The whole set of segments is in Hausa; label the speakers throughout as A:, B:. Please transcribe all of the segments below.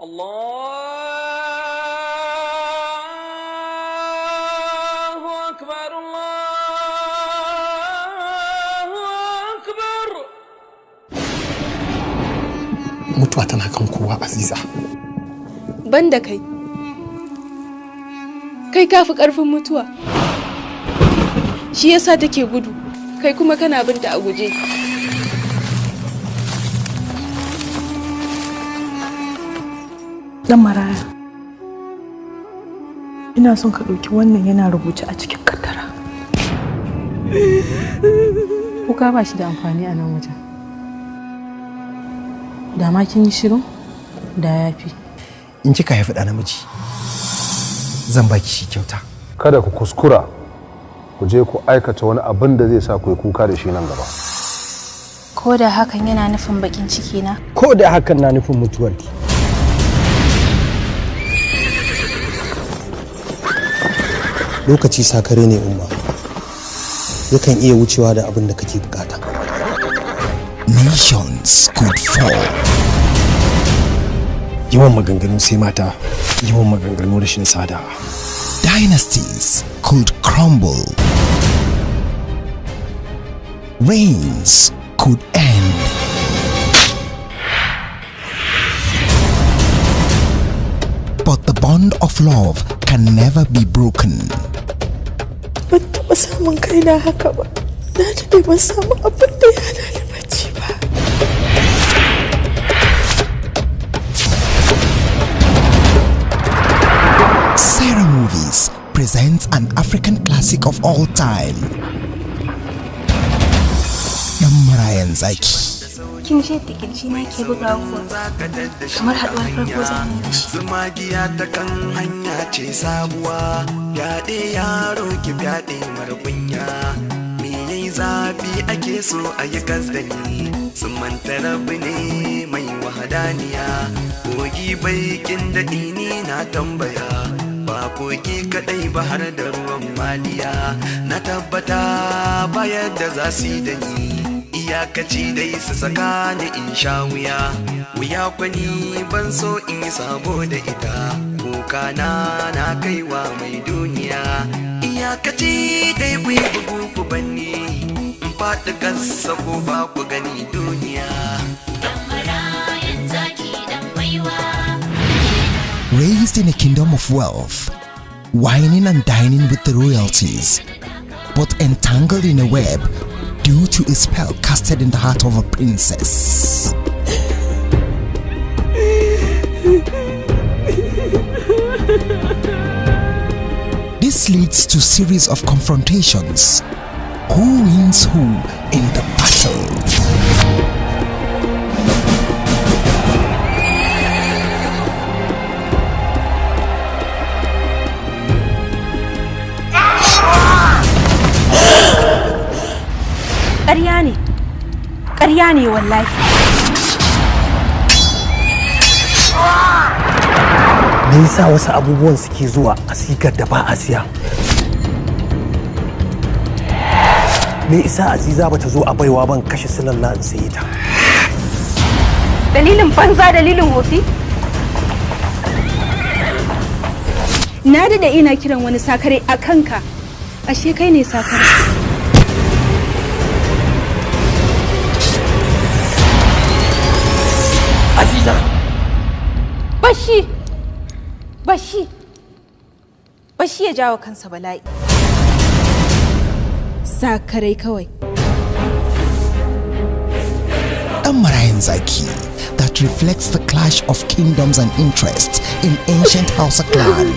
A: Allahu akbar, Allahu akbar.
B: Mutuwa tana kan kowa, Aziza.
C: Banda kai. Kai kafi ƙarfin mutuwa. Shi yasa take gudu. Kai kuma kana binta a guje.
D: Dan maraya, ina son ka ɗauki wannan yana rubuce a cikin kaddara.
E: Kuka ba shi da amfani a nan wajen. Da ma kin yi shiru, da ya fi.
B: In kika haifi ɗa namiji, zan baki shi kyauta.
F: Kada ku kuskura ku je ku aikata wani abin da zai sa ku yi kuka da shi nan gaba.
G: Ko da hakan yana nufin bakin ciki na?
B: Ko da hakan na nufin mutuwarki. Lokaci sakare ne, umma. Yakan iya wucewa da abin da kake bukata.
H: Nations could fall.
B: Yawan maganganu sai mata, yawan maganganu rashin sada.
H: Dynasties could crumble. Reigns could end. But the bond of love can never be broken.
D: Ban taɓa samun kaina haka ba. Na daɗe ban samu abin da ya hana ni bacci ba.
H: Sarah Movies presents an African classic of all time. Dan Marayan Zaki.
G: Kin je da kirji na ke buga ku kamar haɗuwar farko zan yi da shi.
I: Zumagiya ta kan hanya ce sabuwa, fyaɗe yaro ki fyaɗe markunya. Me yayi zafi ake so a yi kasdani, sun manta rabu ne mai wahadaniya. Kogi baikin daɗi ni na tambaya, ba kogi kaɗai ba har da ruwan maliya. Na tabbata bayar da za su yi da ni, iyakaci dai su saka ni in sha wuya. Wuya kwani ban so in yi sabo da ita, kuka na kaiwa mai duniya. Iyakaci dai ku yi bugu ku banni, in faɗi ƙasa ko ba ku gani duniya.
H: Raised in a kingdom of wealth, whining and dining with the royalties, but entangled in a web due to a spell casted in the heart of a princess. This leads to a series of confrontations. Who wins who in the battle?
G: Ƙarya ne wallahi.
B: Me yasa wasu abubuwan suke zuwa a sigar da ba a siya? Me yasa Aziza bata zo a baiwa ban kashe silalla in saye ta?
G: Dalilin banza, dalilin wofi?
C: Na da ina kiran wani sakare a kanka. Ashe kai ne sakare.
B: Aziza!
C: Bashi ya jawo kansa bala'i. Sakarai kawai.
H: Dan Marayan Zaki that reflects the clash of kingdoms and interests in ancient Hausa clan.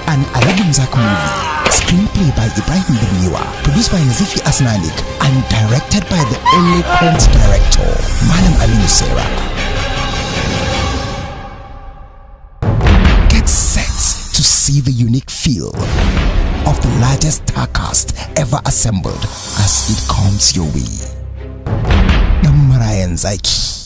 H: An Aladdin Zak movie. Screenplay by Ibrahim Birniwa. Produced by Nazifi Asnanik. And directed by the eloquent director, Malam Ali Sarah. To see the unique feel of the largest star cast ever assembled as it comes your way. Dan Marayan Zaki.